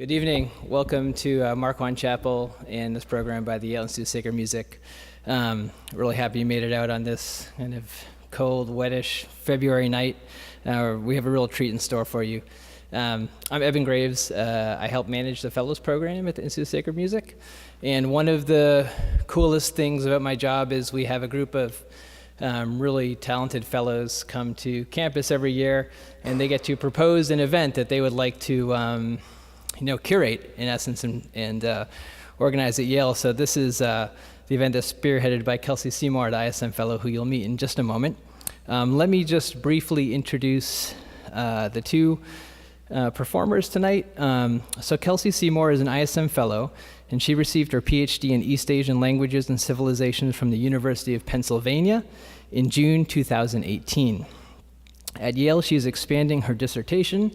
Good evening. Welcome to Marquand Chapel and this program by the Yale Institute of Sacred Music. Really happy you made it out on this kind of cold, wettish February night. We have a real treat in store for you. I'm Eben Graves. I help manage the Fellows Program at the Institute of Sacred Music. And one of the coolest things about my job is we have a group of really talented fellows come to campus every year, and they get to propose an event that they would like to curate, in essence, and organize at Yale. So this is the event that's spearheaded by Kelsey Seymour, the ISM Fellow, who you'll meet in just a moment. Let me just briefly introduce the two performers tonight. So Kelsey Seymour is an ISM Fellow, and she received her PhD in East Asian Languages and Civilizations from the University of Pennsylvania in June 2018. At Yale, she is expanding her dissertation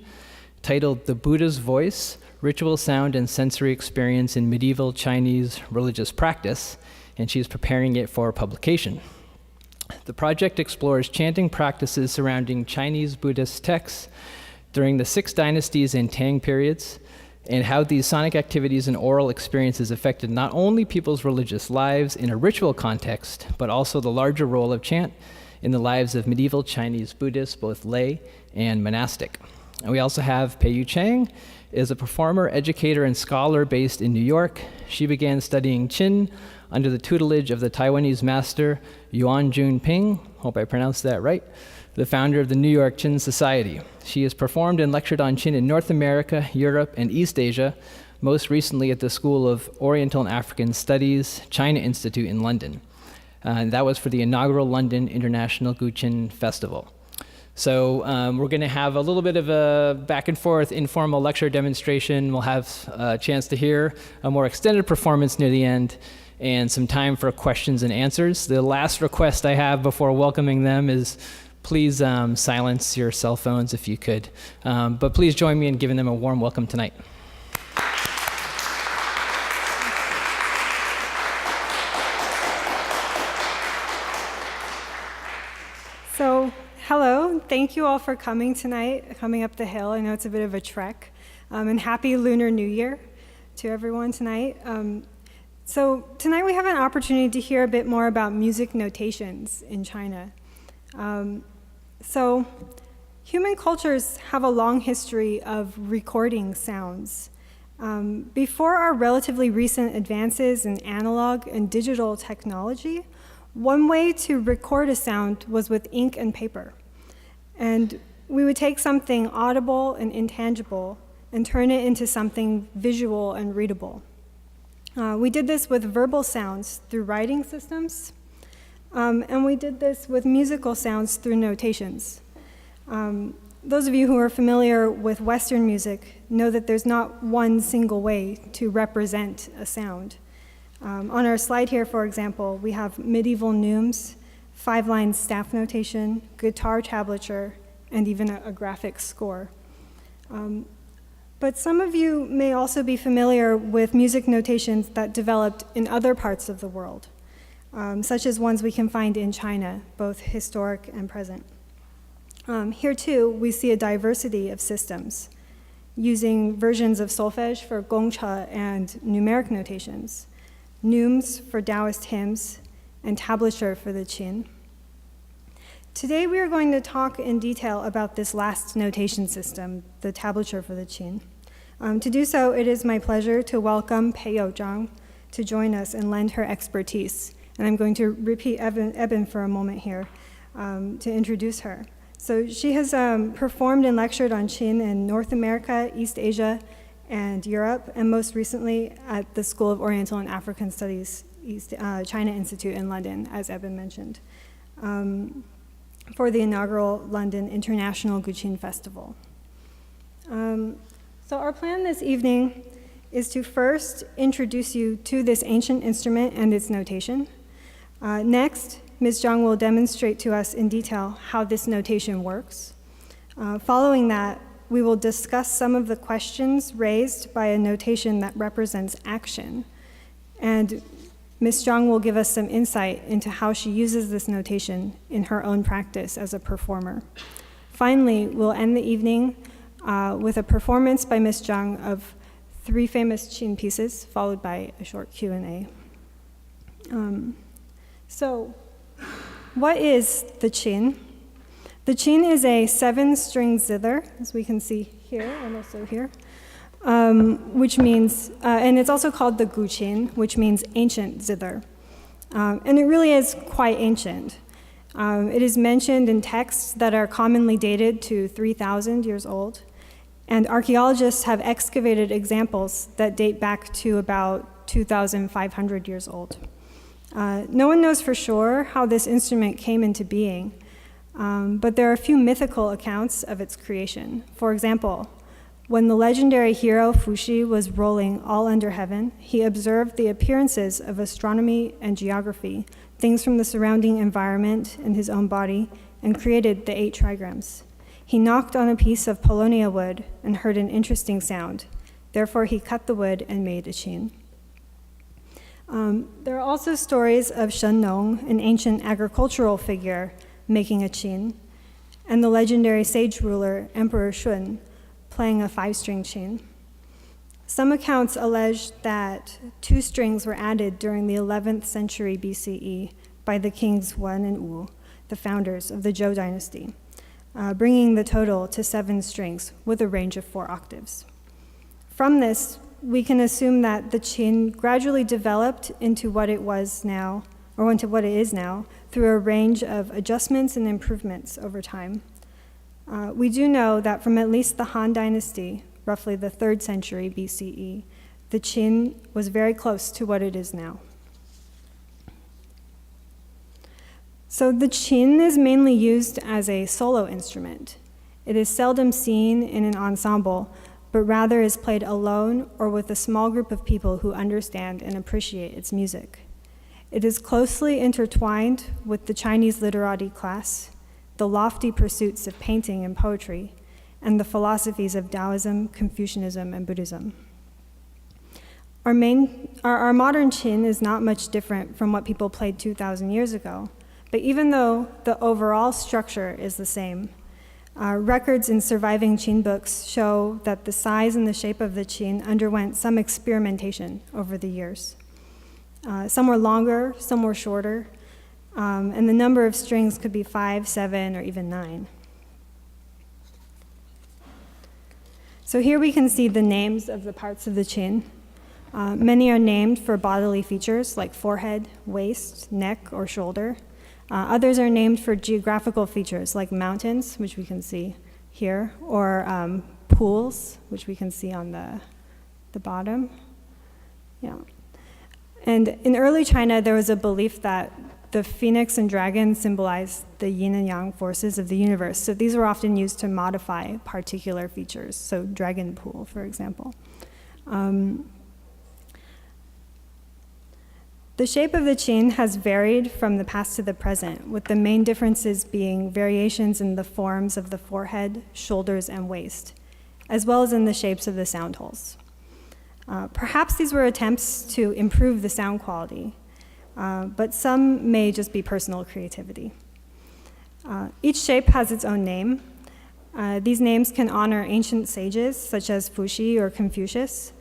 titled The Buddha's Voice, Ritual Sound and Sensory Experience in Medieval Chinese Religious Practice, and she is preparing it for publication. The project explores chanting practices surrounding Chinese Buddhist texts during the 6 dynasties and Tang periods, and how these sonic activities and oral experiences affected not only people's religious lives in a ritual context, but also the larger role of chant in the lives of medieval Chinese Buddhists, both lay and monastic. And we also have Peiyou Chang, is a performer, educator, and scholar based in New York. She began studying Qin under the tutelage of the Taiwanese master Yuan Junping, hope I pronounced that right, the founder of the New York Qin Society. She has performed and lectured on Qin in North America, Europe, and East Asia, most recently at the School of Oriental and African Studies, China Institute in London. And that was for the inaugural London International Guqin Festival. So we're going to have a little bit of a back and forth informal lecture demonstration. We'll have a chance to hear a more extended performance near the end and some time for questions and answers. The last request I have before welcoming them is please silence your cell phones if you could. But please join me in giving them a warm welcome tonight. So, hello, thank you all for coming tonight, coming up the hill. I know it's a bit of a trek. And happy Lunar New Year to everyone tonight. So tonight we have an opportunity to hear a bit more about music notations in China. So human cultures have a long history of recording sounds. Before our relatively recent advances in analog and digital technology, one way to record a sound was with ink and paper. And we would take something audible and intangible and turn it into something visual and readable. We did this with verbal sounds through writing systems, and we did this with musical sounds through notations. Those of you who are familiar with Western music know that there's not one single way to represent a sound. On our slide here, for example, we have medieval neumes, 5-line staff notation, guitar tablature, and even a graphic score. But some of you may also be familiar with music notations that developed in other parts of the world, such as ones we can find in China, both historic and present. Here too, we see a diversity of systems, using versions of solfege for gongcha and numeric notations, neumes for Taoist hymns, and tablature for the Qin. Today we are going to talk in detail about this last notation system, the tablature for the Qin. To do so, it is my pleasure to welcome Peiyou Chang to join us and lend her expertise. And I'm going to repeat Eben for a moment here to introduce her. So she has performed and lectured on Qin in North America, East Asia, and Europe, and most recently at the School of Oriental and African Studies, China Institute in London, as Eben mentioned, for the inaugural London International Guqin Festival. So our plan this evening is to first introduce you to this ancient instrument and its notation. Next, Ms. Zhang will demonstrate to us in detail how this notation works. Following that, we will discuss some of the questions raised by a notation that represents action. And Ms. Zhang will give us some insight into how she uses this notation in her own practice as a performer. Finally, we'll end the evening with a performance by Ms. Zhang of 3 famous qin pieces, followed by a short Q&A. So, what is the qin? The qin is a 7-string zither, as we can see here and also here, which means, and it's also called the gu qin, which means ancient zither. And it really is quite ancient. It is mentioned in texts that are commonly dated to 3,000 years old, and archaeologists have excavated examples that date back to about 2,500 years old. No one knows for sure how this instrument came into being, but there are a few mythical accounts of its creation. For example, when the legendary hero Fuxi was rolling all under heaven, he observed the appearances of astronomy and geography, things from the surrounding environment and his own body, and created the 8 trigrams. He knocked on a piece of paulownia wood and heard an interesting sound. Therefore, he cut the wood and made a qin. There are also stories of Shen Nong, an ancient agricultural figure, making a qin, and the legendary sage ruler, Emperor Shun, playing a 5-string qin. Some accounts allege that 2 strings were added during the 11th century BCE by the kings Wen and Wu, the founders of the Zhou dynasty, bringing the total to 7 strings with a range of 4 octaves. From this, we can assume that the qin gradually developed into what it was now, or into what it is now, through a range of adjustments and improvements over time. We do know that from at least the Han Dynasty, roughly the 3rd century BCE, the qin was very close to what it is now. So the qin is mainly used as a solo instrument. It is seldom seen in an ensemble, but rather is played alone or with a small group of people who understand and appreciate its music. It is closely intertwined with the Chinese literati class, the lofty pursuits of painting and poetry, and the philosophies of Taoism, Confucianism, and Buddhism. Our modern qin is not much different from what people played 2,000 years ago, but even though the overall structure is the same, records in surviving qin books show that the size and the shape of the qin underwent some experimentation over the years. Some were longer, some were shorter, and the number of strings could be 5, 7, or even 9. So here we can see the names of the parts of the qin. Many are named for bodily features like forehead, waist, neck, or shoulder. Others are named for geographical features like mountains, which we can see here, or pools, which we can see on the bottom. Yeah. And in early China, there was a belief that the phoenix and dragon symbolized the yin and yang forces of the universe. So these were often used to modify particular features, so dragon pool, for example. The shape of the qin has varied from the past to the present, with the main differences being variations in the forms of the forehead, shoulders, and waist, as well as in the shapes of the sound holes. Perhaps these were attempts to improve the sound quality, but some may just be personal creativity. Each shape has its own name. These names can honor ancient sages, such as Fuxi or Confucius,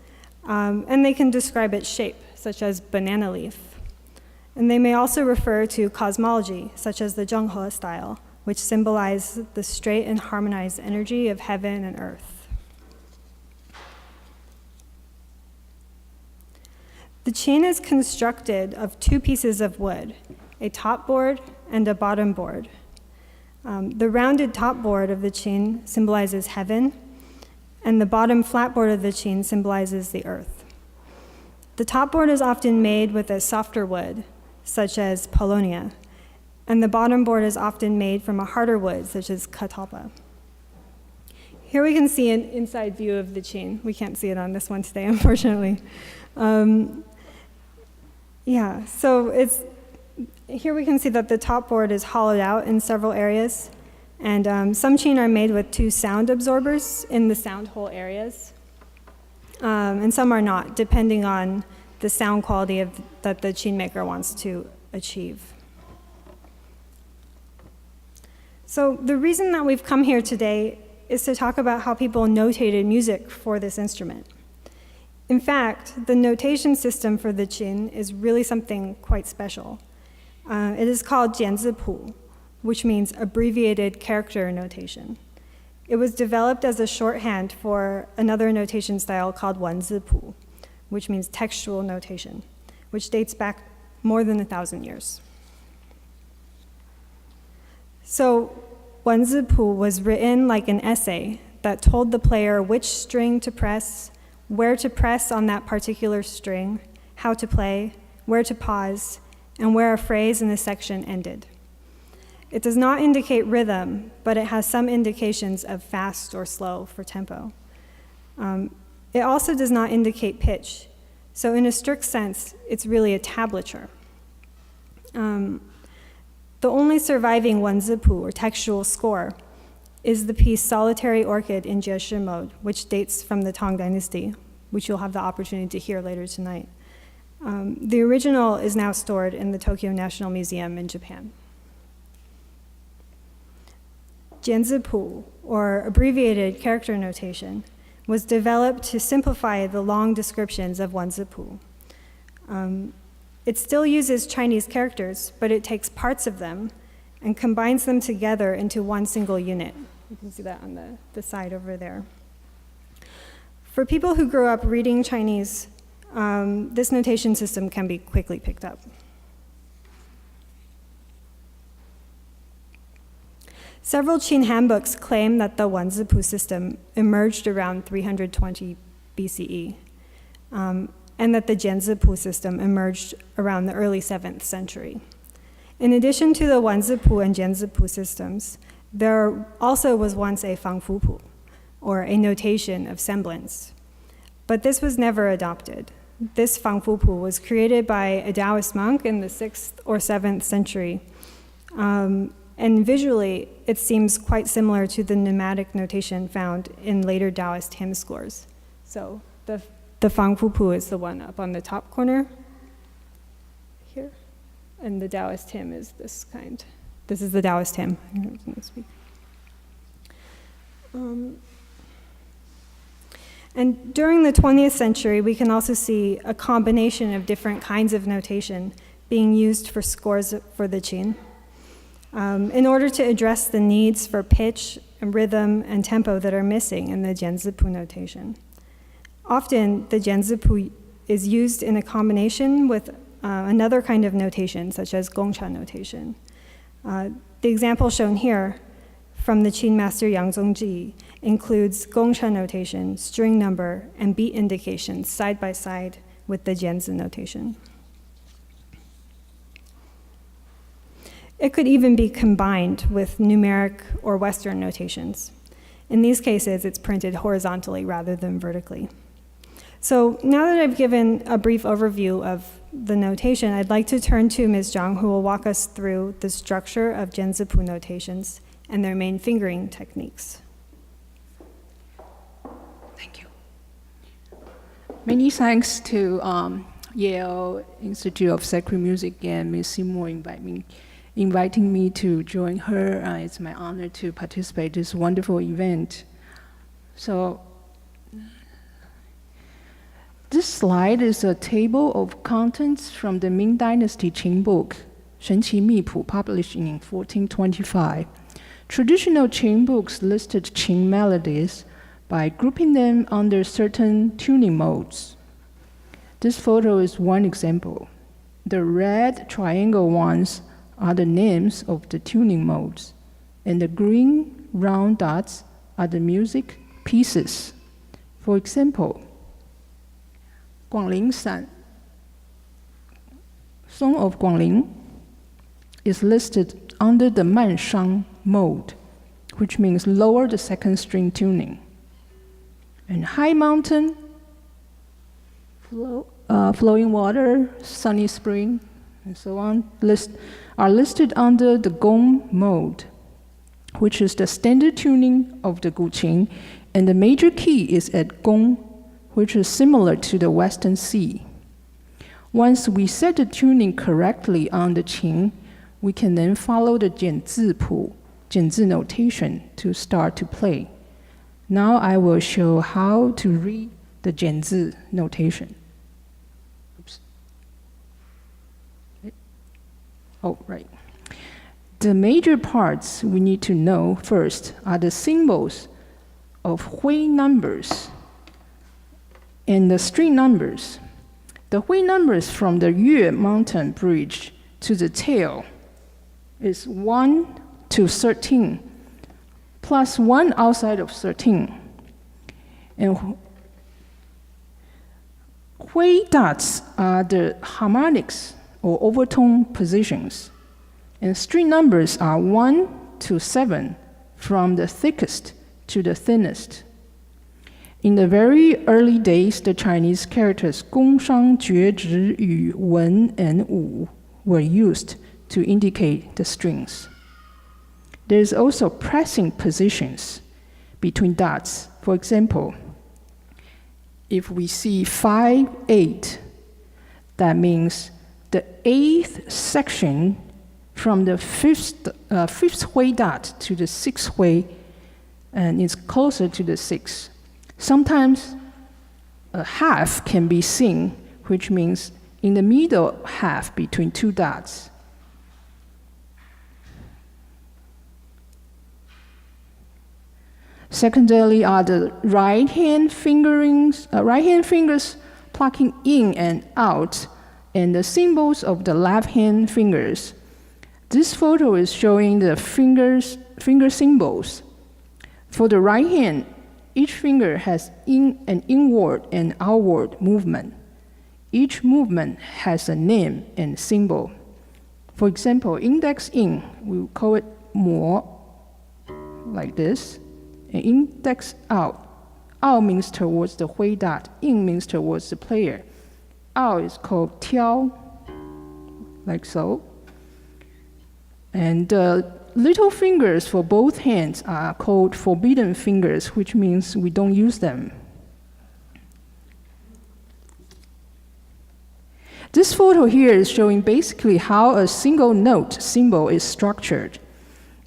and they can describe its shape, such as banana leaf. And they may also refer to cosmology, such as the Zhenghe style, which symbolize the straight and harmonized energy of heaven and earth. The qin is constructed of 2 pieces of wood, a top board and a bottom board. The rounded top board of the qin symbolizes heaven, and the bottom flat board of the qin symbolizes the earth. The top board is often made with a softer wood, such as paulownia, and the bottom board is often made from a harder wood, such as catalpa. Here we can see an inside view of the qin. We can't see it on this one today, unfortunately. Here we can see that the top board is hollowed out in several areas, and some qin are made with 2 sound absorbers in the sound hole areas. And some are not, depending on the sound quality that the qin maker wants to achieve. So the reason that we've come here today is to talk about how people notated music for this instrument. In fact, the notation system for the Qin is really something quite special. It is called jianzipu, which means abbreviated character notation. It was developed as a shorthand for another notation style called wenzipu, which means textual notation, which dates back more than 1,000 years. So wenzipu was written like an essay that told the player which string to press, where to press on that particular string, how to play, where to pause, and where a phrase in a section ended. It does not indicate rhythm, but it has some indications of fast or slow for tempo. It also does not indicate pitch, so in a strict sense, it's really a tablature. The only surviving wenzipu, or textual score, is the piece Solitary Orchid in Jieshi mode, which dates from the Tang Dynasty, which you'll have the opportunity to hear later tonight. The original is now stored in the Tokyo National Museum in Japan. Jianzipu, or abbreviated character notation, was developed to simplify the long descriptions of wenzipu. It still uses Chinese characters, but it takes parts of them and combines them together into one single unit. You can see that on the side over there. For people who grew up reading Chinese, this notation system can be quickly picked up. Several Qin handbooks claim that the wenzipu system emerged around 320 BCE, and that the jianzipu system emerged around the early 7th century. In addition to the wenzipu and jianzipu systems, there also was once a fangfupu, or a notation of semblance. But this was never adopted. This fangfupu was created by a Taoist monk in the 6th or 7th century. And visually, it seems quite similar to the pneumatic notation found in later Taoist hymn scores. So the fangfupu is the one up on the top corner here. And the Taoist hymn is this kind. This is the Taoist hymn. And during the 20th century, we can also see a combination of different kinds of notation being used for scores for the Qin, in order to address the needs for pitch and rhythm and tempo that are missing in the jianzipu notation. Often, the jianzipu is used in a combination with another kind of notation, such as gongcha notation. The example shown here from the Qin master Yang Zongji includes gongcha notation, string number, and beat indications side by side with the jianzi notation. It could even be combined with numeric or Western notations. In these cases, it's printed horizontally rather than vertically. So now that I've given a brief overview of the notation, I'd like to turn to Ms. Zhang, who will walk us through the structure of jianzipu notations and their main fingering techniques. Thank you. Many thanks to Yale Institute of Sacred Music and Ms. Seymour inviting me to join her. It's my honor to participate in this wonderful event. So this slide is a table of contents from the Ming Dynasty Qing book, 神奇秘谱, published in 1425. Traditional Qing books listed Qing melodies by grouping them under certain tuning modes. This photo is one example. The red triangle ones are the names of the tuning modes, and the green round dots are the music pieces. For example, Guangling San, Song of Guangling, is listed under the Manshang mode, which means lower the second string tuning. And High Mountain, Flowing Water, Sunny Spring, and so on, are listed under the Gong mode, which is the standard tuning of the Guqing, and the major key is at Gong, which is similar to the Western C. Once we set the tuning correctly on the Qing, we can then follow the jianzi notation to start to play. Now I will show how to read the 简字 notation. Oops. Oh, right. The major parts we need to know first are the symbols of Hui numbers and the string numbers. The Hui numbers from the Yue mountain bridge to the tail is 1 to 13, plus 1 outside of 13. And Hui dots are the harmonics or overtone positions. And string numbers are 1 to 7, from the thickest to the thinnest. In the very early days, the Chinese characters 宫商角徵羽文 and wu were used to indicate the strings. There is also pressing positions between dots. For example, if we see 5, 8, that means the 8th section from the fifth Hui dot to the 6th Hui, and it's closer to the 6th. Sometimes a half can be seen, which means in the middle half between 2 dots. Secondarily are the right-hand fingerings, right-hand fingers plucking in and out, and the symbols of the left-hand fingers. This photo is showing the finger symbols. For the right hand, each finger has an inward and outward movement. Each movement has a name and symbol. For example, index in, we call it mo, like this. And index out. Out means towards the Hui dot. In means towards the player. Out is called tiao, like so. And the little fingers for both hands are called forbidden fingers, which means we don't use them. This photo here is showing basically how a single note symbol is structured.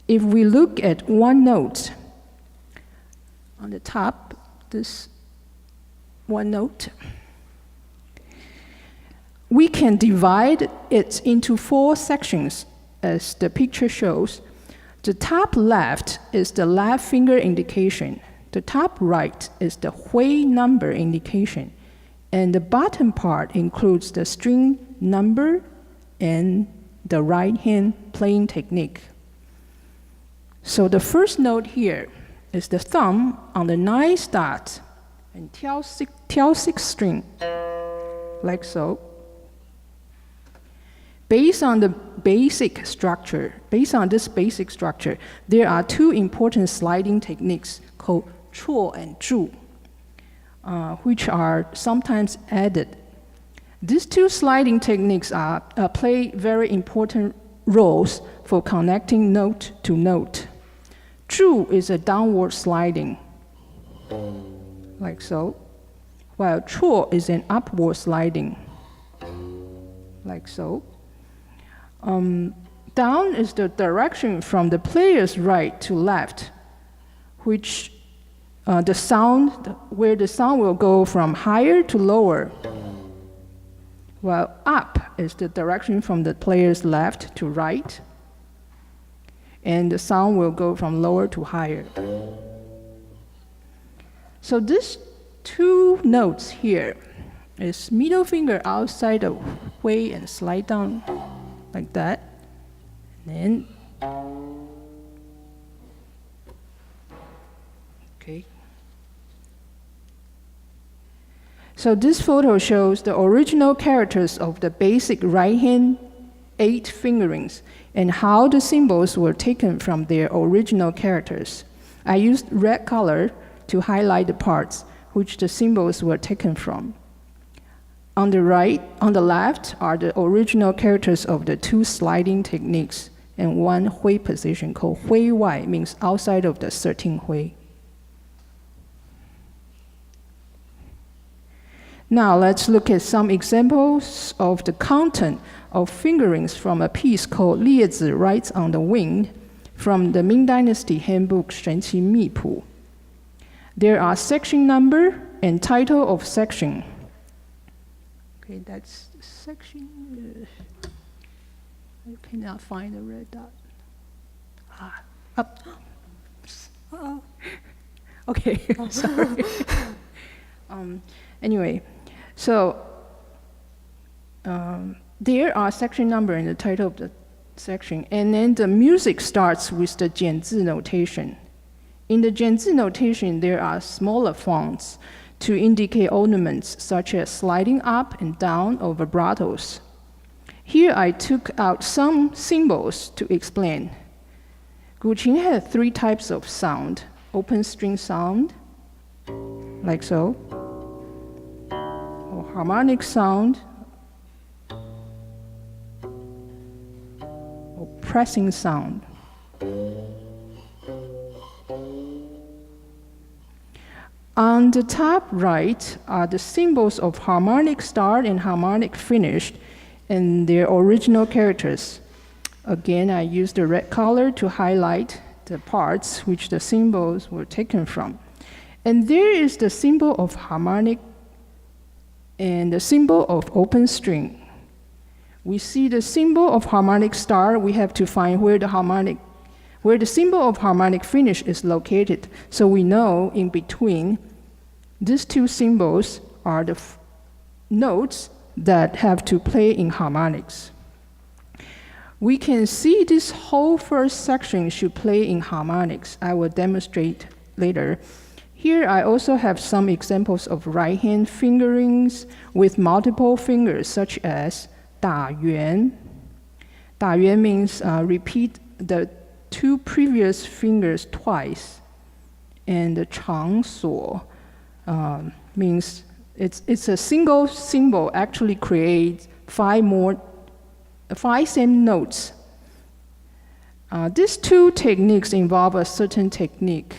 If we look at one note, on the top, this one note, we can divide it into 4 sections, as the picture shows. The top left is the left finger indication. The top right is the Hui number indication. And the bottom part includes the string number and the right hand playing technique. So the first note here is the thumb on the 9th dot and tiao 6 string, like so. Based on this basic structure, there are 2 important sliding techniques called chuo and zhu, which are sometimes added. These 2 sliding techniques play very important roles for connecting note to note. Zhu is a downward sliding, like so, while chuo is an upward sliding, like so. Down is the direction from the player's right to left, which where the sound will go from higher to lower, while up is the direction from the player's left to right, and the sound will go from lower to higher. So these 2 notes here is middle finger outside of Hui and slide down like that. And then, okay. So this photo shows the original characters of the basic right hand 8 fingerings and how the symbols were taken from their original characters. I used red color to highlight the parts which the symbols were taken from. On the left are the original characters of the 2 sliding techniques and 1 Hui position called Hui Wai, means outside of the 13 Hui. Now let's look at some examples of the content of fingerings from a piece called 列子 Writes on the Wind from the Ming Dynasty handbook 神奇密谱. There are section number and title of section. Okay, that's the section. I cannot find the red dot. Up. Uh-oh. Okay, sorry. Anyway, so there are section number in the title of the section, and then the music starts with the 简字 notation. In the 简字 notation, there are smaller fonts to indicate ornaments such as sliding up and down or vibratos. Here I took out some symbols to explain. Qing had 3 types of sound: open string sound, like so, or harmonic sound, or pressing sound. On the top right are the symbols of harmonic start and harmonic finish and their original characters. Again, I used the red color to highlight the parts which the symbols were taken from. And there is the symbol of harmonic and the symbol of open string. We see the symbol of harmonic start, we have to find where the symbol of harmonic finish is located. So we know in between these 2 symbols are the notes that have to play in harmonics. We can see this whole first section should play in harmonics. I will demonstrate later. Here I also have some examples of right-hand fingerings with multiple fingers, such as 打圆. 打圆 means repeat the 2 previous fingers twice. And the 长锁 means it's a single symbol actually creates 5 same notes. These 2 techniques involve a certain technique,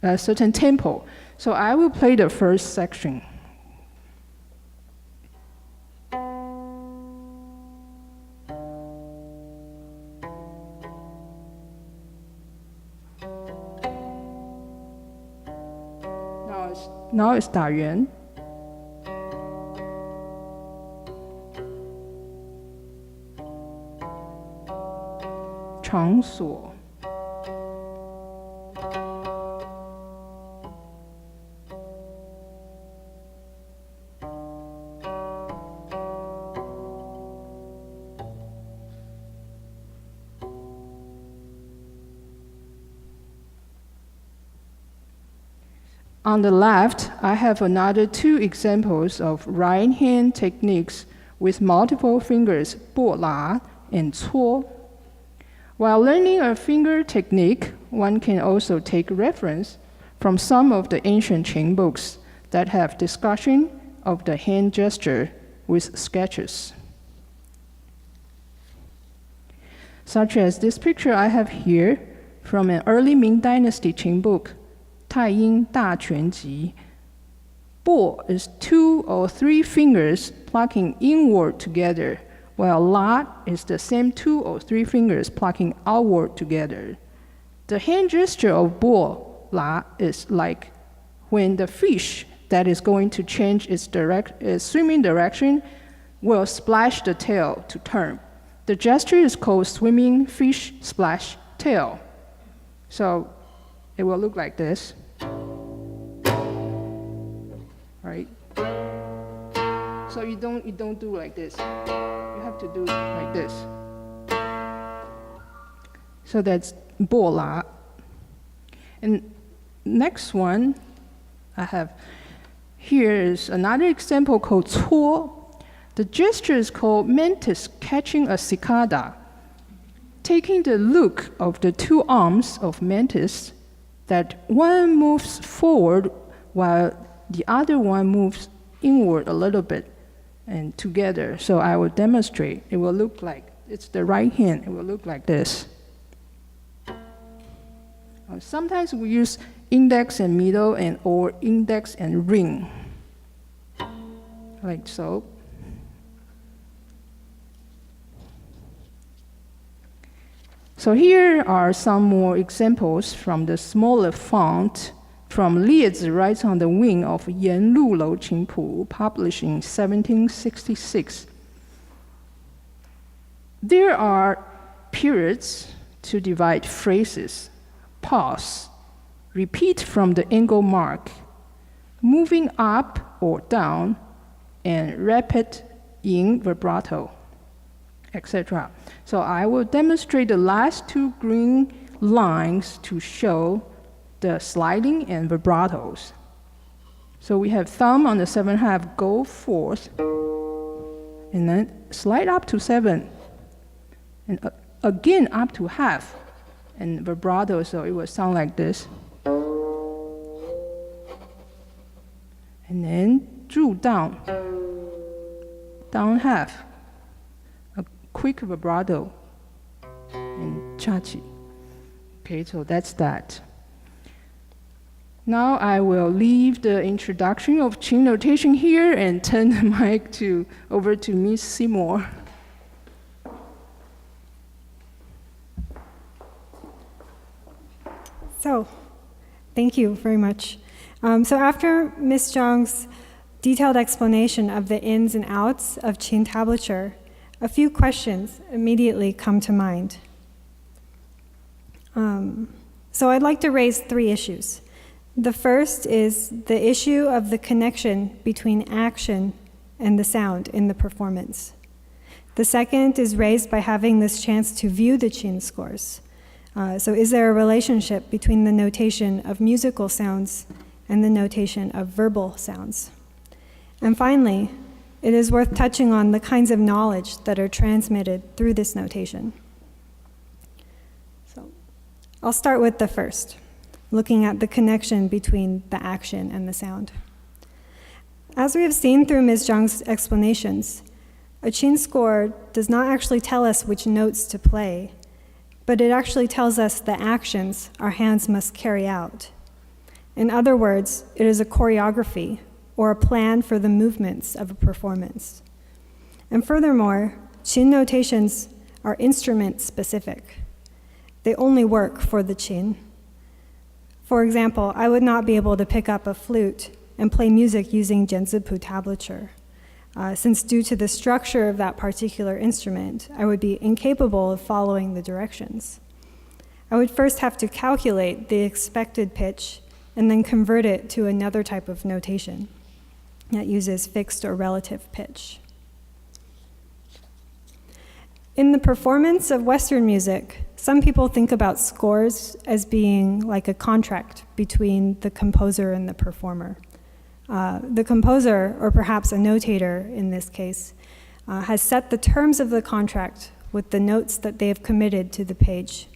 a certain tempo. So I will play the first section. Now it's 打圆. Chang锁. On the left, I have another 2 examples of right-hand techniques with multiple fingers, 拨拉 and 搓. While learning a finger technique, one can also take reference from some of the ancient Qing books that have discussion of the hand gesture with sketches. Such as this picture I have here from an early Ming Dynasty Qing book, 太阴大全集. 拨 is 2 or 3 fingers plucking inward together, while la is the same 2 or 3 fingers plucking outward together. The hand gesture of 拨 la is like when the fish that is going to change its swimming direction will splash the tail to turn. The gesture is called swimming fish splash tail. So it will look like this. Right? So you don't do like this. You have to do like this. So that's 拨拉. And next one I have here is another example called 搓. The gesture is called mantis catching a cicada. Taking the look of the 2 arms of mantis, that one moves forward while the other one moves inward a little bit and together. So I will demonstrate. It will look like, it's the right hand, it will look like this. Sometimes we use index and middle or index and ring, like so. So here are some more examples from the smaller font from Liezi Writes on the Wing of Yan Lu Lou Qingpu, published in 1766. There are periods to divide phrases, pause, repeat from the angle mark, moving up or down, and rapid in vibrato, etc. So I will demonstrate the last two green lines to show the sliding and vibratos. So we have thumb on the 7/2, go fourth, and then slide up to 7, and again up to half, and vibrato, so it will sound like this. And then 住 down, down half, a quick vibrato, and chachi. Okay, so that's that. Now I will leave the introduction of Qing notation here and turn the mic over to Ms. Seymour. So, thank you very much. So after Ms. Zhang's detailed explanation of the ins and outs of Qing tablature, a few questions immediately come to mind. So I'd like to raise 3 issues. The first is the issue of the connection between action and the sound in the performance. The second is raised by having this chance to view the Qing scores. So is there a relationship between the notation of musical sounds and the notation of verbal sounds? And finally, it is worth touching on the kinds of knowledge that are transmitted through this notation. So I'll start with the first, looking at the connection between the action and the sound. As we have seen through Ms. Zhang's explanations, a Qing score does not actually tell us which notes to play, but it actually tells us the actions our hands must carry out. In other words, it is a choreography or a plan for the movements of a performance. And furthermore, Qin notations are instrument-specific. They only work for the Qin. For example, I would not be able to pick up a flute and play music using jianzipu tablature, since due to the structure of that particular instrument, I would be incapable of following the directions. I would first have to calculate the expected pitch and then convert it to another type of notation that uses fixed or relative pitch. In the performance of Western music, some people think about scores as being like a contract between the composer and the performer. The composer, or perhaps a notator in this case, has set the terms of the contract with the notes that they have committed to the page.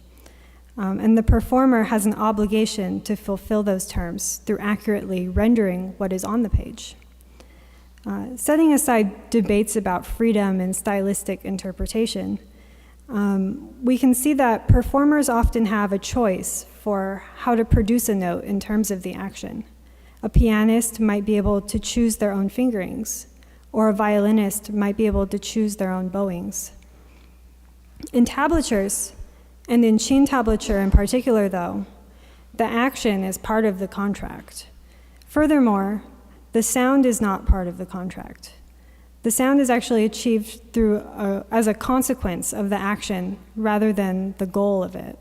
And the performer has an obligation to fulfill those terms through accurately rendering what is on the page. Setting aside debates about freedom and stylistic interpretation, we can see that performers often have a choice for how to produce a note in terms of the action. A pianist might be able to choose their own fingerings, or a violinist might be able to choose their own bowings. In tablatures, and in Qing tablature in particular though, the action is part of the contract. Furthermore, the sound is not part of the contract. The sound is actually achieved as a consequence of the action rather than the goal of it.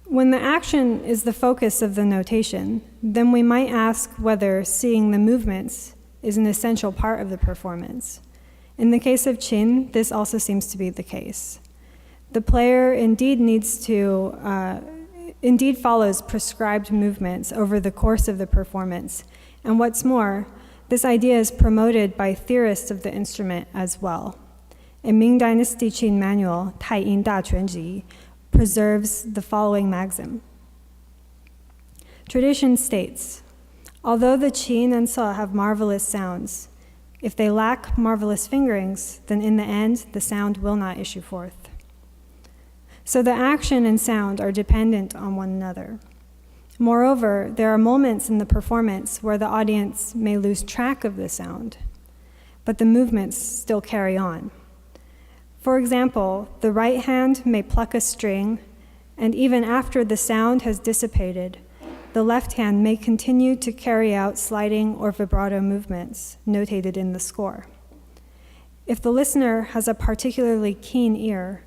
When the action is the focus of the notation, then we might ask whether seeing the movements is an essential part of the performance. In the case of Qin, this also seems to be the case. The player indeed follows prescribed movements over the course of the performance. And what's more, this idea is promoted by theorists of the instrument as well. A Ming Dynasty Qin manual, 太阴大全集, preserves the following maxim. Tradition states, although the Qin and Se have marvelous sounds, if they lack marvelous fingerings, then in the end, the sound will not issue forth. So the action and sound are dependent on one another. Moreover, there are moments in the performance where the audience may lose track of the sound, but the movements still carry on. For example, the right hand may pluck a string and even after the sound has dissipated, the left hand may continue to carry out sliding or vibrato movements notated in the score. If the listener has a particularly keen ear,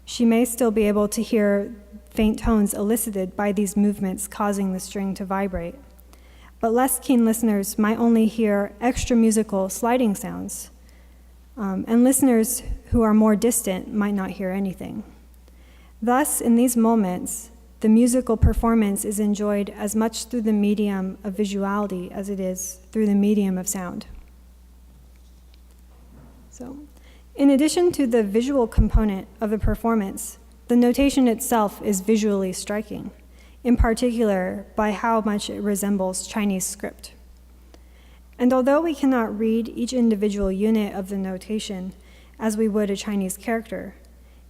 she may still be able to hear faint tones elicited by these movements causing the string to vibrate. But less keen listeners might only hear extra musical sliding sounds, and listeners who are more distant might not hear anything. Thus, in these moments, the musical performance is enjoyed as much through the medium of visuality as it is through the medium of sound. So, in addition to the visual component of the performance, the notation itself is visually striking, in particular by how much it resembles Chinese script. And although we cannot read each individual unit of the notation as we would a Chinese character,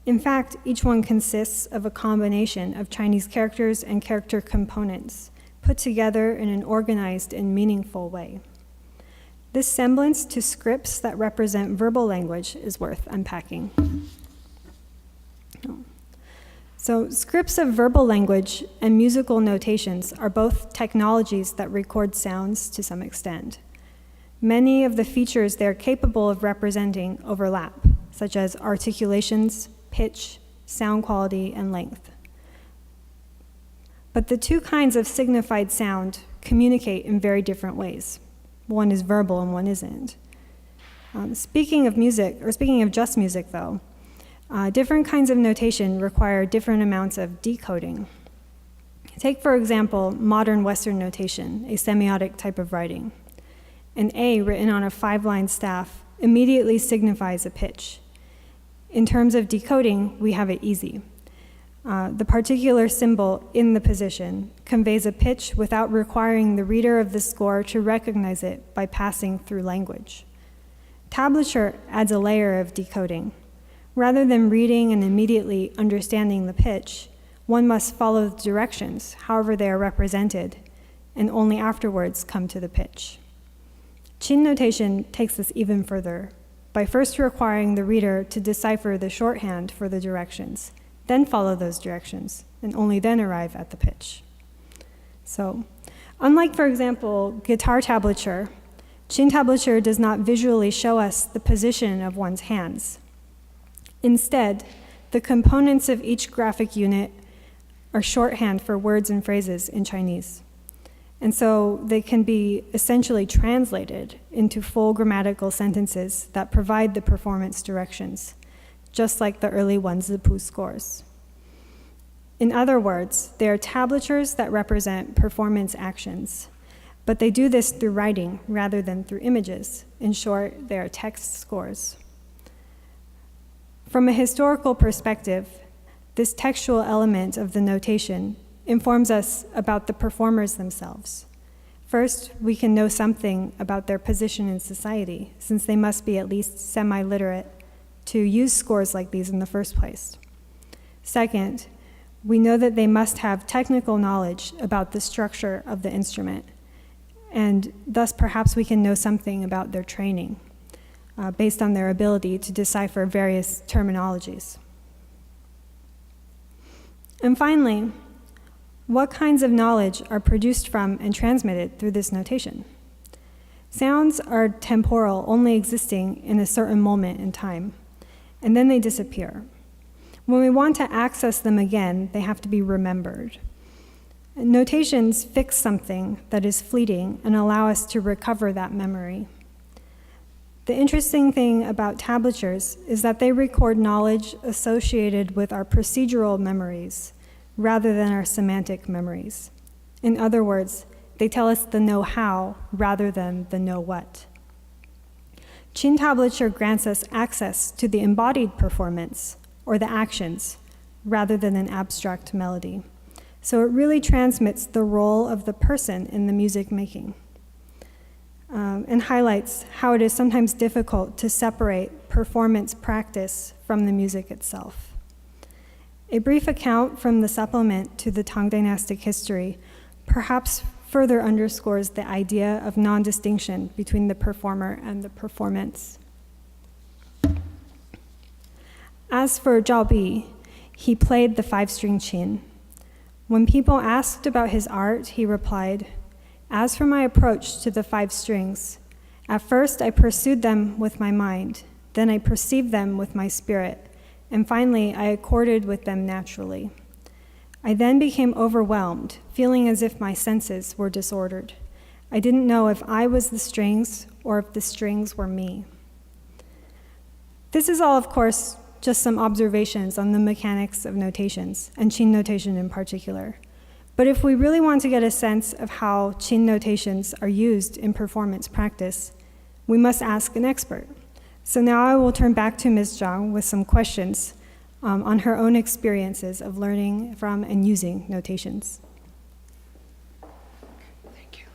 in fact, each one consists of a combination of Chinese characters and character components put together in an organized and meaningful way. This semblance to scripts that represent verbal language is worth unpacking. So, scripts of verbal language and musical notations are both technologies that record sounds to some extent. Many of the features they are capable of representing overlap, such as articulations, pitch, sound quality, and length. But the two kinds of signified sound communicate in very different ways. One is verbal and one isn't. Speaking of just music though, different kinds of notation require different amounts of decoding. Take, for example, modern Western notation, a semiotic type of writing. An A written on a 5-line staff immediately signifies a pitch. In terms of decoding, we have it easy. The particular symbol in the position conveys a pitch without requiring the reader of the score to recognize it by passing through language. Tablature adds a layer of decoding. Rather than reading and immediately understanding the pitch, one must follow the directions, however they are represented, and only afterwards come to the pitch. Qing notation takes this even further, by first requiring the reader to decipher the shorthand for the directions, then follow those directions, and only then arrive at the pitch. So, unlike, for example, guitar tablature, Qing tablature does not visually show us the position of one's hands. Instead, the components of each graphic unit are shorthand for words and phrases in Chinese. And so they can be essentially translated into full grammatical sentences that provide the performance directions, just like the early Wanzipu scores. In other words, they are tablatures that represent performance actions, but they do this through writing rather than through images. In short, they are text scores. From a historical perspective, this textual element of the notation informs us about the performers themselves. First, we can know something about their position in society, since they must be at least semi-literate to use scores like these in the first place. Second, we know that they must have technical knowledge about the structure of the instrument, and thus perhaps we can know something about their training, based on their ability to decipher various terminologies. And finally, what kinds of knowledge are produced from and transmitted through this notation? Sounds are temporal, only existing in a certain moment in time, and then they disappear. When we want to access them again, they have to be remembered. Notations fix something that is fleeting and allow us to recover that memory. The interesting thing about tablatures is that they record knowledge associated with our procedural memories rather than our semantic memories. In other words, they tell us the know-how rather than the know-what. Qing tablature grants us access to the embodied performance, or the actions, rather than an abstract melody. So it really transmits the role of the person in the music making, and highlights how it is sometimes difficult to separate performance practice from the music itself. A brief account from the supplement to the Tang dynastic history perhaps further underscores the idea of non-distinction between the performer and the performance. As for Zhao Bi, He played the 5-string qin. When people asked about his art, he replied, "As for my approach to the 5 strings, at first I pursued them with my mind, then I perceived them with my spirit, and finally I accorded with them naturally. I then became overwhelmed, feeling as if my senses were disordered. I didn't know if I was the strings or if the strings were me." This is all, of course, just some observations on the mechanics of notations, and Qin notation in particular. But if we really want to get a sense of how Qin notations are used in performance practice, we must ask an expert. So now I will turn back to Ms. Zhang with some questions on her own experiences of learning from and using notations. Thank you.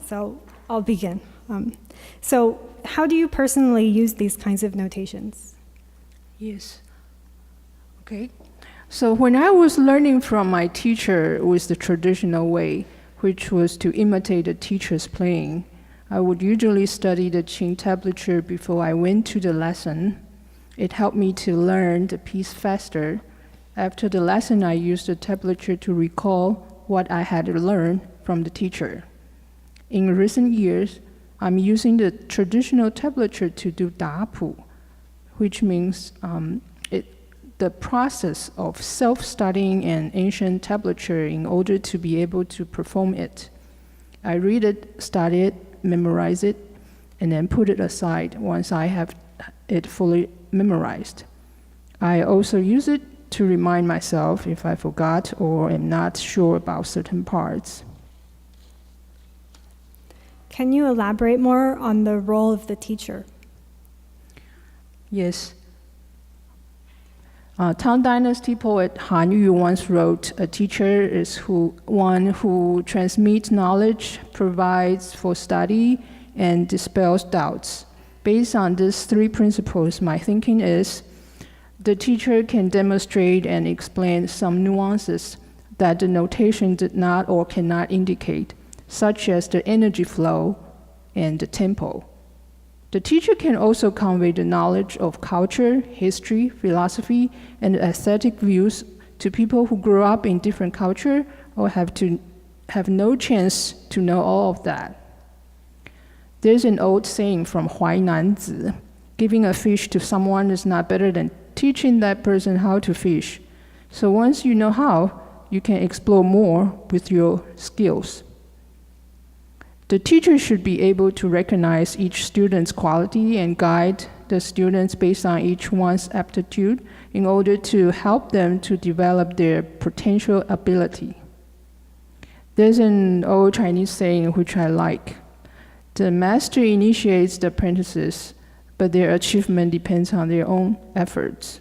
So I'll begin. So how do you personally use these kinds of notations? Yes. Okay. So when I was learning from my teacher with the traditional way, which was to imitate the teacher's playing, I would usually study the Qing tablature before I went to the lesson. It helped me to learn the piece faster. After the lesson, I used the tablature to recall what I had learned from the teacher. In recent years, I'm using the traditional tablature to do dapu, which means the process of self-studying an ancient tablature in order to be able to perform it. I read it, study it, memorize it, and then put it aside once I have it fully memorized. I also use it to remind myself if I forgot or am not sure about certain parts. Can you elaborate more on the role of the teacher? Yes. Tang Dynasty poet Han Yu once wrote, "A teacher is one who transmits knowledge, provides for study, and dispels doubts." Based on these 3 principles, my thinking is the teacher can demonstrate and explain some nuances that the notation did not or cannot indicate, such as the energy flow and the tempo. The teacher can also convey the knowledge of culture, history, philosophy, and aesthetic views to people who grew up in different culture or have no chance to know all of that. There's an old saying from Huainan Zi, giving a fish to someone is not better than teaching that person how to fish. So once you know how, you can explore more with your skills. The teacher should be able to recognize each student's quality and guide the students based on each one's aptitude in order to help them to develop their potential ability. There's an old Chinese saying which I like. The master initiates the apprentices, but their achievement depends on their own efforts.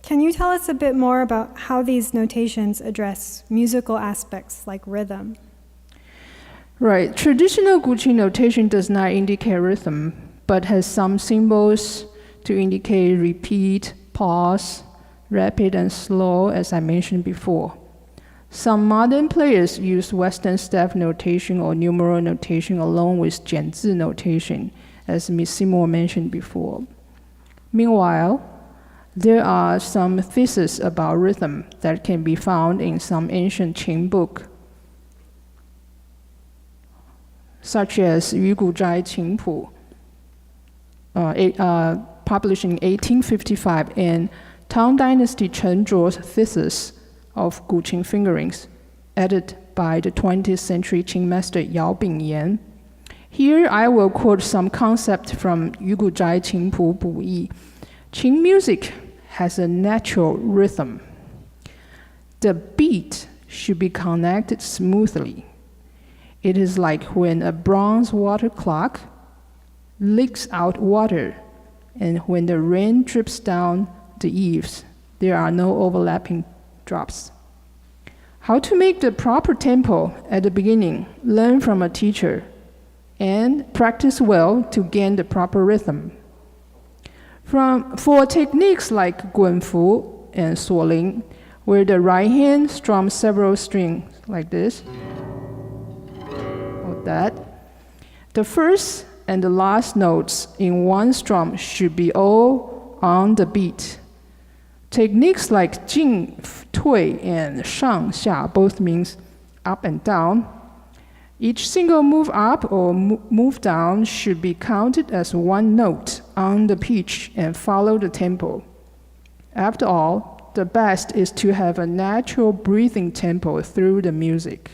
Can you tell us a bit more about how these notations address musical aspects like rhythm? Right. Traditional Guqin notation does not indicate rhythm, but has some symbols to indicate repeat, pause, rapid and slow, as I mentioned before. Some modern players use Western staff notation or numeral notation along with Jianzi notation, as Ms. Seymour mentioned before. Meanwhile, there are some theses about rhythm that can be found in some ancient Qing book, such as Yu Gu Zhai Qing Pu, published in 1855, and Tang Dynasty Chen Zhuo's thesis of Guqin Fingerings, added by the 20th century Qing master Yao Bingyan. Here I will quote some concept from Yu Gu Zhai Qing Pu Bu Yi. Qing music has a natural rhythm. The beat should be connected smoothly. It is like when a bronze water clock leaks out water, and when the rain drips down the eaves, there are no overlapping drops. How to make the proper tempo at the beginning, learn from a teacher, and practice well to gain the proper rhythm. For techniques like guanfu and suoling, where the right hand strums several strings like this, or that, the first and the last notes in one strum should be all on the beat. Techniques like jing, tui, and shang, xia both means up and down. Each single move up or move down should be counted as one note on the pitch and follow the tempo. After all, the best is to have a natural breathing tempo through the music.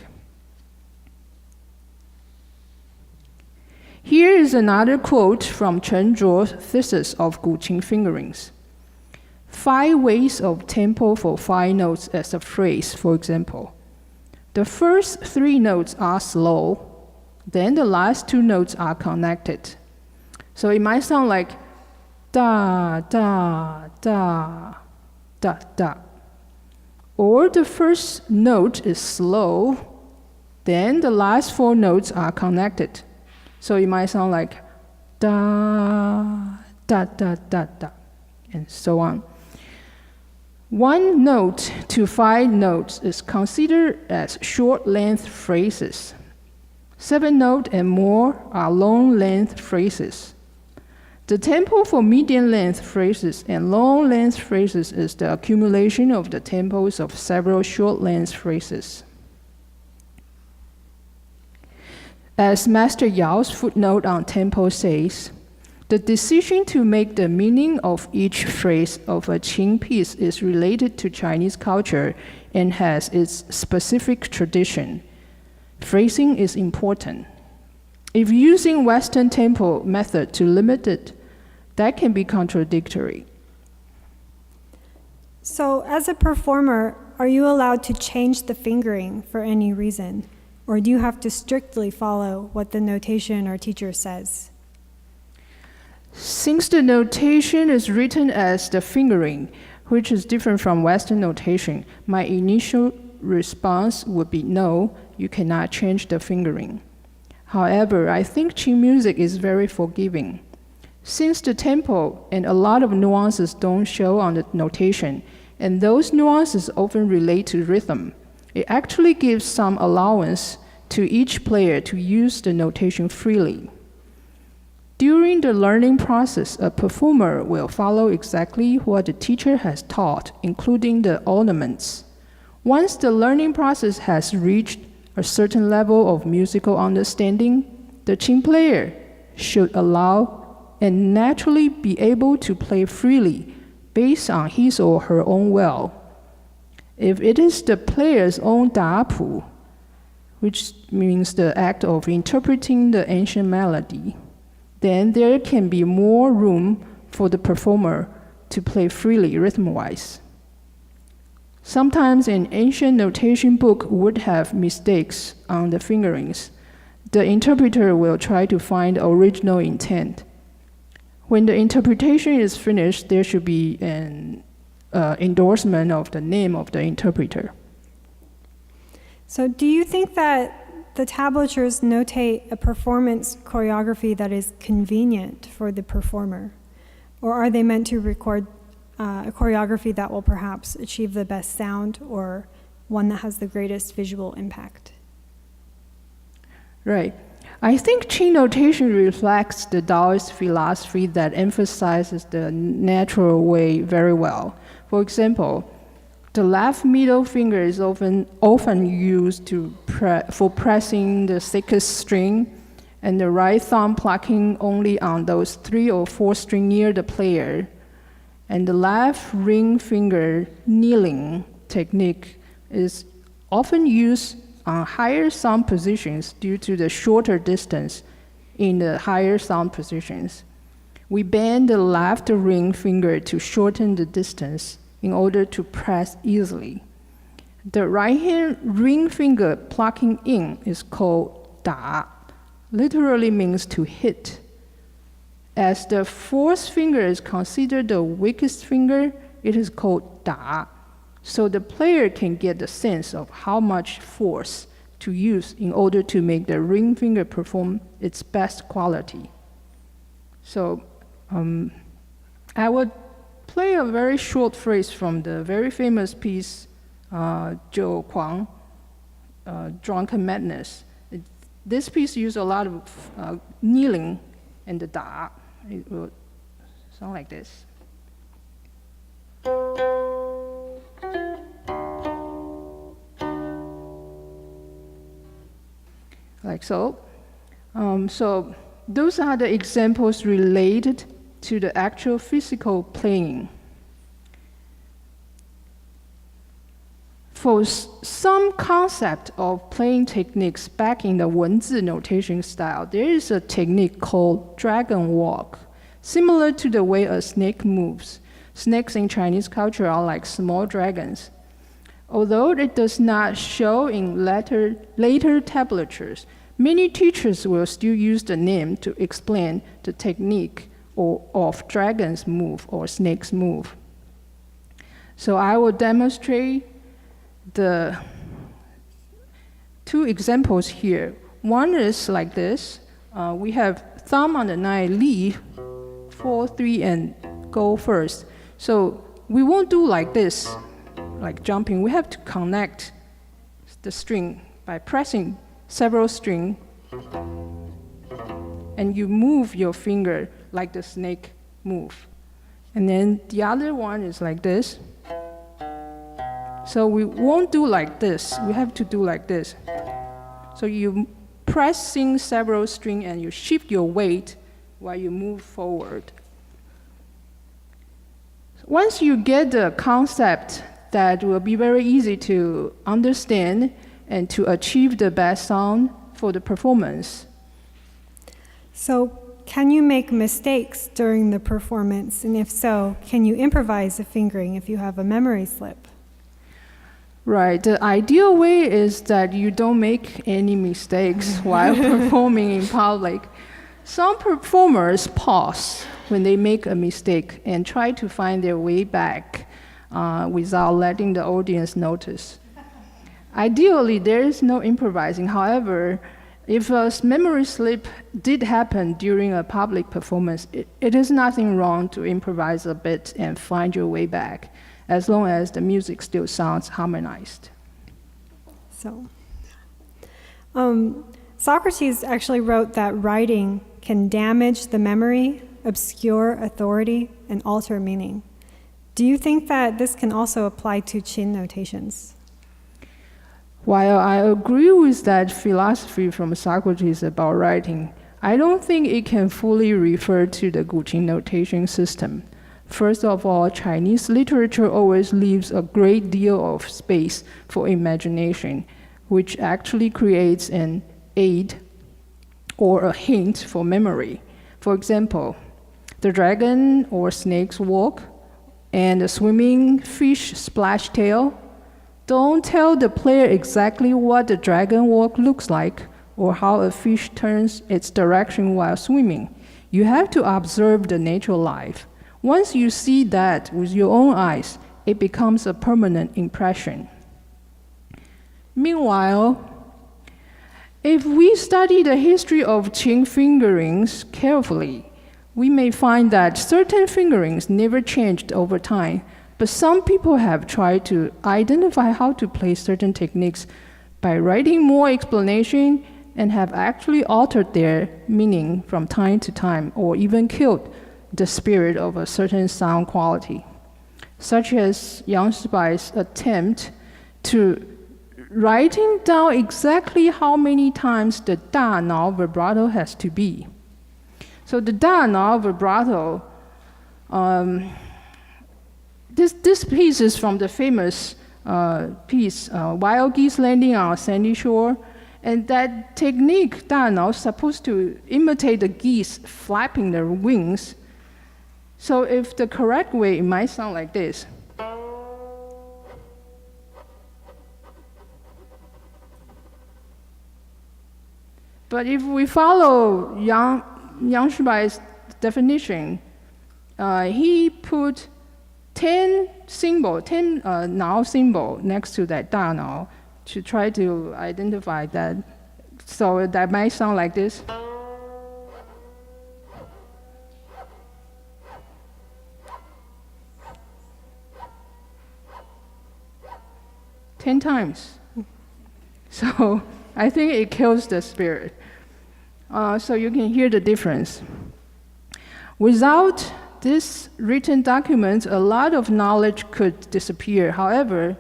Here is another quote from Chen Zhuo's thesis of Qing Fingerings. 5 ways of tempo for 5 notes as a phrase, for example. The first 3 notes are slow, then the last 2 notes are connected. So it might sound like da, da, da, da, da. Or the first note is slow, then the last 4 notes are connected. So it might sound like da, da, da, da, da, and so on. 1 note to 5 notes is considered as short-length phrases. 7 notes and more are long-length phrases. The tempo for medium-length phrases and long-length phrases is the accumulation of the tempos of several short-length phrases. As Master Yao's footnote on tempo says, the decision to make the meaning of each phrase of a Qing piece is related to Chinese culture and has its specific tradition. Phrasing is important. If using Western tempo method to limit it, that can be contradictory. So, as a performer, are you allowed to change the fingering for any reason? Or do you have to strictly follow what the notation or teacher says? Since the notation is written as the fingering, which is different from Western notation, my initial response would be no, you cannot change the fingering. However, I think Qing music is very forgiving. Since the tempo and a lot of nuances don't show on the notation, and those nuances often relate to rhythm, it actually gives some allowance to each player to use the notation freely. During the learning process, a performer will follow exactly what the teacher has taught, including the ornaments. Once the learning process has reached a certain level of musical understanding, the Qing player should allow and naturally be able to play freely based on his or her own will. If it is the player's own dapu, which means the act of interpreting the ancient melody, then there can be more room for the performer to play freely rhythm-wise. Sometimes an ancient notation book would have mistakes on the fingerings. The interpreter will try to find original intent. When the interpretation is finished, there should be an endorsement of the name of the interpreter. So do you think that the tablatures notate a performance choreography that is convenient for the performer? Or are they meant to record a choreography that will perhaps achieve the best sound or one that has the greatest visual impact? Right. I think Qing notation reflects the Taoist philosophy that emphasizes the natural way very well. For example, the left middle finger is often used for pressing the thickest string, and the right thumb plucking only on those 3 or 4 strings near the player. And the left ring finger kneeling technique is often used on higher sound positions due to the shorter distance in the higher sound positions. We bend the left ring finger to shorten the distance in order to press easily. The right hand ring finger plucking in is called da, literally means to hit. As the 4th finger is considered the weakest finger, it is called da. So the player can get the sense of how much force to use in order to make the ring finger perform its best quality. So I would play a very short phrase from the very famous piece, Zhou Kuang, Drunken Madness. This piece used a lot of kneeling and the da. It will sound like this. Like so. So those are the examples related to the actual physical playing. For some concept of playing techniques back in the 文字 notation style, there is a technique called dragon walk, similar to the way a snake moves. Snakes in Chinese culture are like small dragons. Although it does not show in later tablatures, many teachers will still use the name to explain the technique of dragon's move or snake's move. So I will demonstrate the two examples here. One is like this. We have thumb on the 9, leave, 4, 3, and go first. So we won't do like this, like jumping. We have to connect the string by pressing several strings, and you move your finger like the snake move. And then the other one is like this. So we won't do like this. We have to do like this. So you pressing several strings and you shift your weight while you move forward. Once you get the concept, that will be very easy to understand and to achieve the best sound for the performance. So, can you make mistakes during the performance? And if so, can you improvise a fingering if you have a memory slip? Right. The ideal way is that you don't make any mistakes while performing in public. Some performers pause when they make a mistake and try to find their way back without letting the audience notice. Ideally, there is no improvising. However, if a memory slip did happen during a public performance, it is nothing wrong to improvise a bit and find your way back, as long as the music still sounds harmonized. So, Socrates actually wrote that writing can damage the memory, obscure authority, and alter meaning. Do you think that this can also apply to Qing notations? While I agree with that philosophy from Socrates about writing, I don't think it can fully refer to the Qing notation system. First of all, Chinese literature always leaves a great deal of space for imagination, which actually creates an aid or a hint for memory. For example, the dragon or snake's walk and the swimming fish splash tail. Don't tell the player exactly what the dragon walk looks like or how a fish turns its direction while swimming. You have to observe the natural life. Once you see that with your own eyes, it becomes a permanent impression. Meanwhile, if we study the history of Qing fingerings carefully, we may find that certain fingerings never changed over time, but some people have tried to identify how to play certain techniques by writing more explanation and have actually altered their meaning from time to time or even killed the spirit of a certain sound quality, such as Yang Shibai's attempt to writing down exactly how many times the da nao vibrato has to be. So the da nao vibrato, this piece is from the famous piece, Wild Geese Landing on a Sandy Shore. And that technique, da nao, is supposed to imitate the geese flapping their wings. So if the correct way, it might sound like this. But if we follow Yang Shibai's definition, he put 10 nao symbol next to that da nao to try to identify that. So that might sound like this. Ten times. So I think it kills the spirit. so you can hear the difference. Without this written document, a lot of knowledge could disappear. However,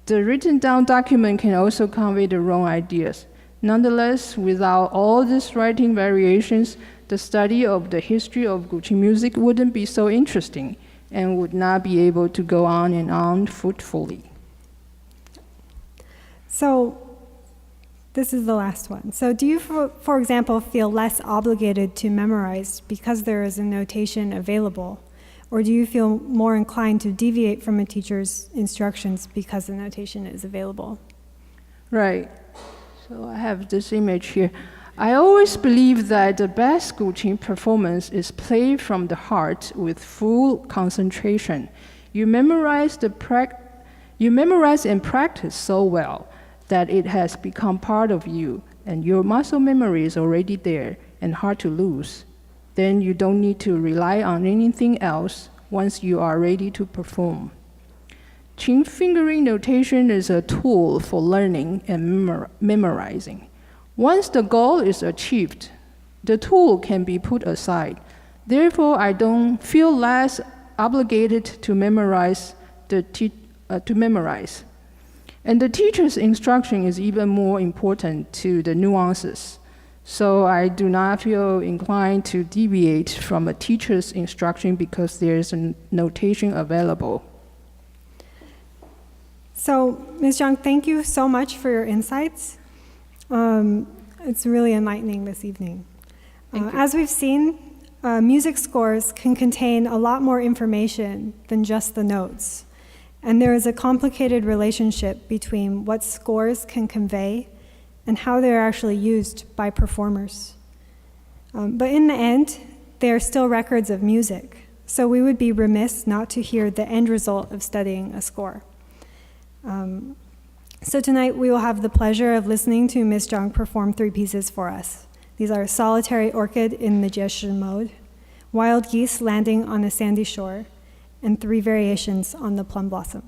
the written down document can also convey the wrong ideas. Nonetheless, without all these writing variations, the study of the history of Qing music wouldn't be so interesting and would not be able to go on and on fruitfully. So, this is the last one. So do you, for example, feel less obligated to memorize because there is a notation available? Or do you feel more inclined to deviate from a teacher's instructions because the notation is available? Right. So I have this image here. I always believe that the best Qing performance is played from the heart with full concentration. You memorize and practice so well that it has become part of you, and your muscle memory is already there and hard to lose. Then you don't need to rely on anything else once you are ready to perform. Qing fingering notation is a tool for learning and memorizing. Once the goal is achieved, the tool can be put aside. Therefore, I don't feel less obligated to memorize. And the teacher's instruction is even more important to the nuances. So I do not feel inclined to deviate from a teacher's instruction because there is a notation available. So, Ms. Zhang, thank you so much for your insights. It's really enlightening this evening. As we've seen, music scores can contain a lot more information than just the notes. And there is a complicated relationship between what scores can convey and how they're actually used by performers. But in the end, they are still records of music. So we would be remiss not to hear the end result of studying a score. So tonight we will have the pleasure of listening to Ms. Zhang perform 3 pieces for us. These are Solitary Orchid in the Jieshi mode, Wild Geese Landing on a Sandy Shore, and 3 variations on the Plum Blossom.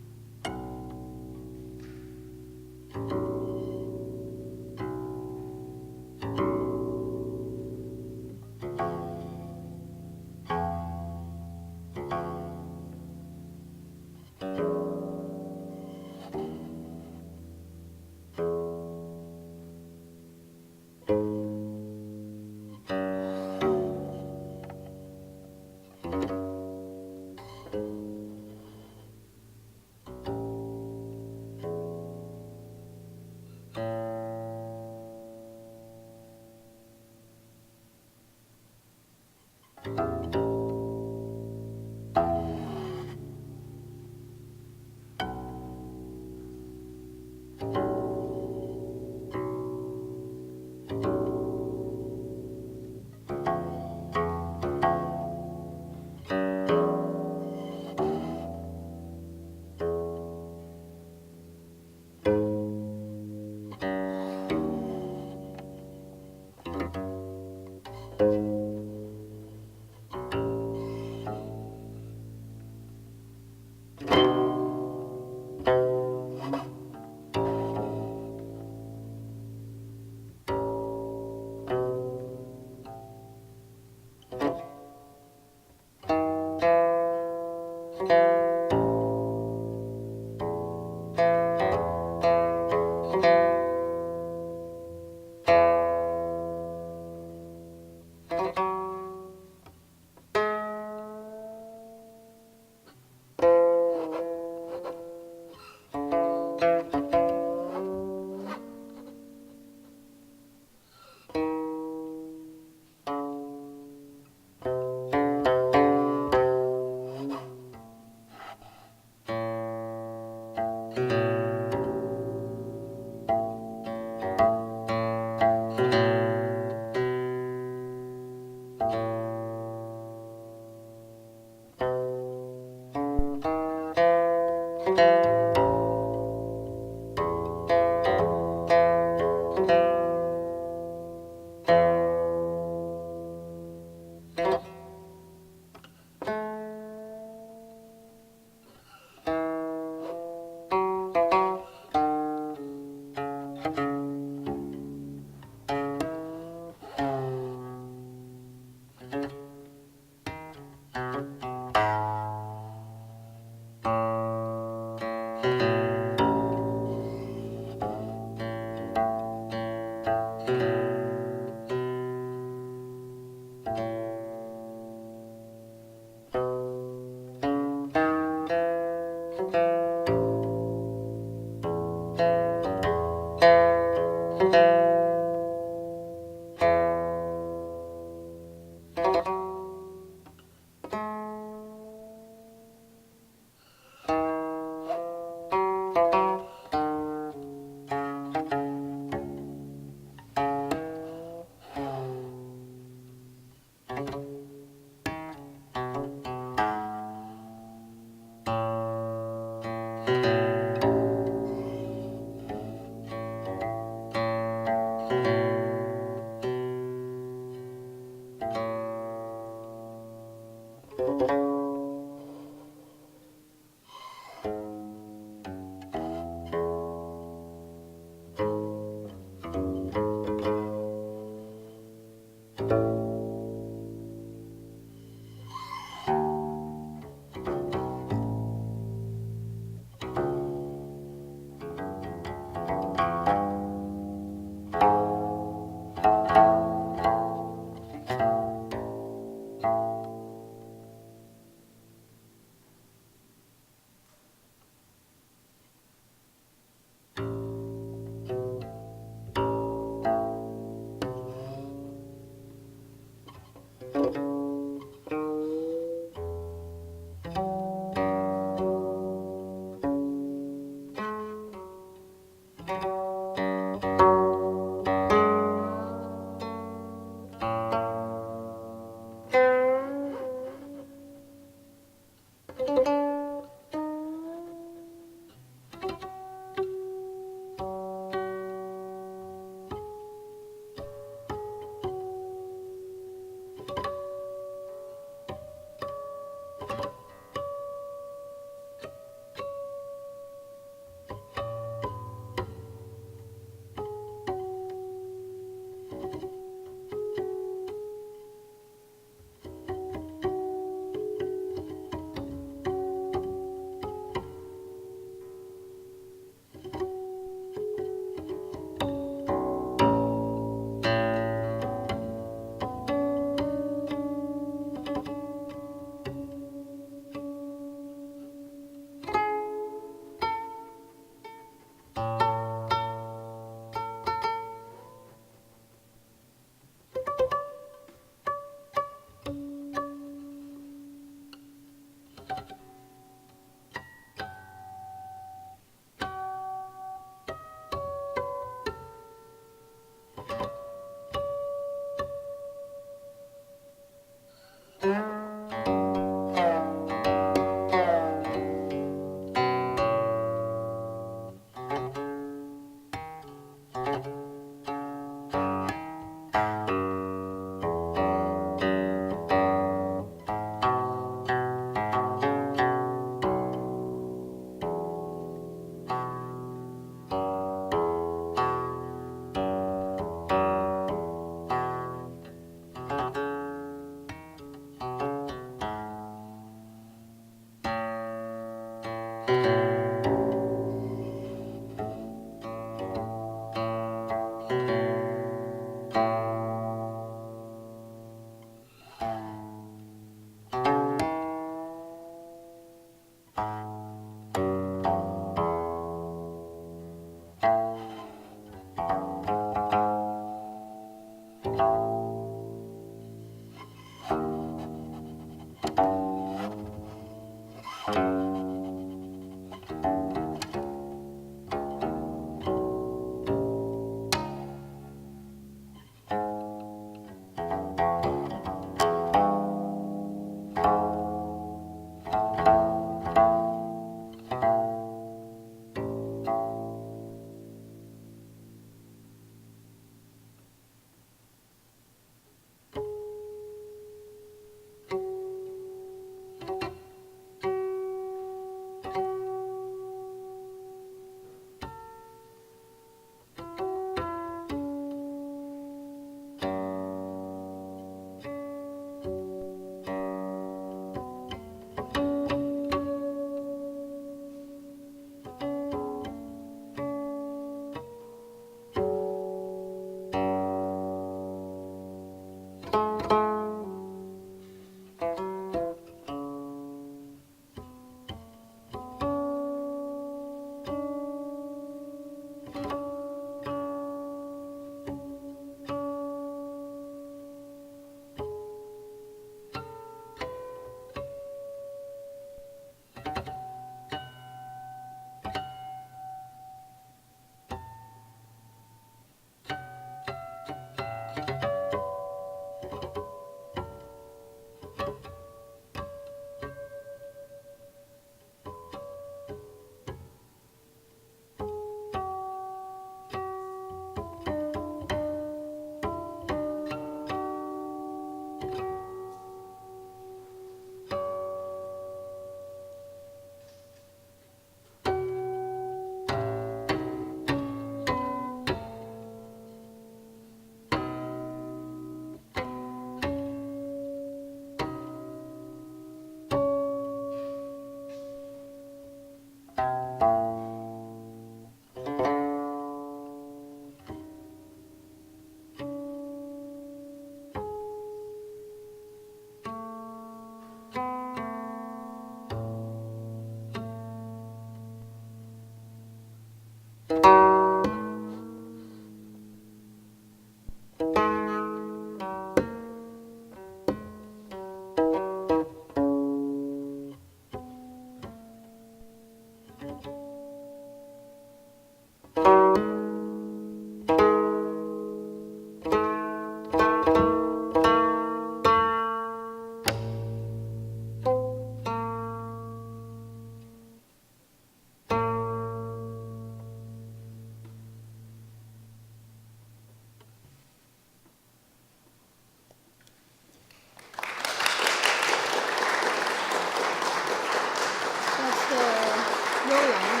兰.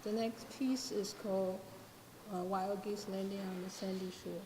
The next piece is called Wild Geese Landing on the Sandy Shore.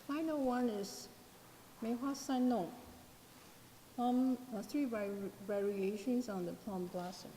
Final one is 梅花三弄, three variations on the plum blossom.